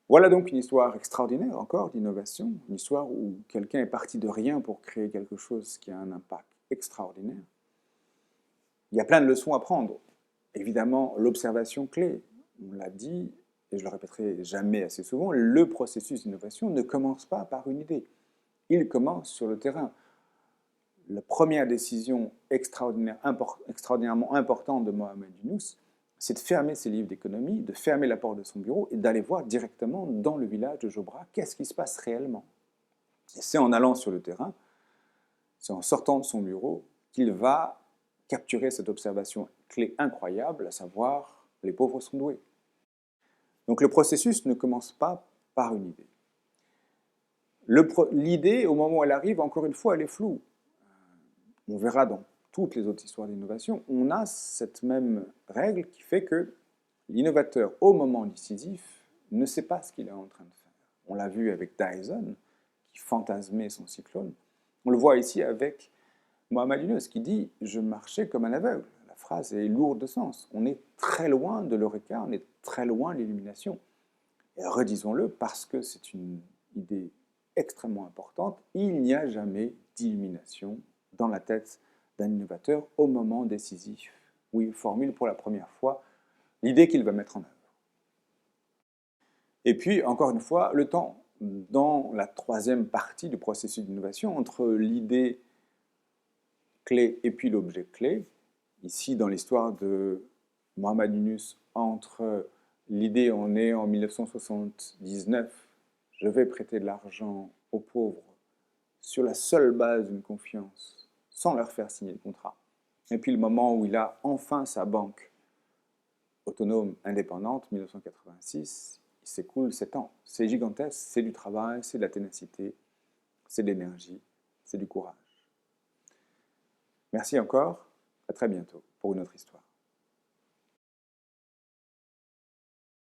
Voilà donc une histoire extraordinaire encore d'innovation, une histoire où quelqu'un est parti de rien pour créer quelque chose qui a un impact extraordinaire. Il y a plein de leçons à prendre. Évidemment, l'observation clé, on l'a dit, et je le répéterai jamais assez souvent, le processus d'innovation ne commence pas par une idée. Il commence sur le terrain. La première décision extraordinairement importante de Mohamed Yunus, c'est de fermer ses livres d'économie, de fermer la porte de son bureau et d'aller voir directement dans le village de Jobra qu'est-ce qui se passe réellement. Et c'est en allant sur le terrain, c'est en sortant de son bureau qu'il va capturer cette observation clé incroyable, à savoir les pauvres sont doués. Donc le processus ne commence pas par une idée. L'idée, au moment où elle arrive, encore une fois, elle est floue. On verra dans toutes les autres histoires d'innovation, on a cette même règle qui fait que l'innovateur, au moment décisif, ne sait pas ce qu'il est en train de faire. On l'a vu avec Dyson, qui fantasmait son cyclone. On le voit ici avec Mohamed Yunus, qui dit « je marchais comme un aveugle ». La phrase est lourde de sens. On est très loin de l'Eureka, on est très loin de l'illumination. Et redisons-le, parce que c'est une idée extrêmement importante, il n'y a jamais d'illumination dans la tête d'un innovateur au moment décisif où il formule pour la première fois l'idée qu'il va mettre en œuvre. Et puis, encore une fois, le temps. Dans la troisième partie du processus d'innovation, entre l'idée clé et puis l'objet clé, ici dans l'histoire de Mohamed Yunus, entre l'idée, on est en 1979, je vais prêter de l'argent aux pauvres sur la seule base d'une confiance, sans leur faire signer le contrat. Et puis le moment où il a enfin sa banque autonome, indépendante, 1986, il s'écoule 7 ans. C'est gigantesque, c'est du travail, c'est de la ténacité, c'est de l'énergie, c'est du courage. Merci encore, à très bientôt pour une autre histoire.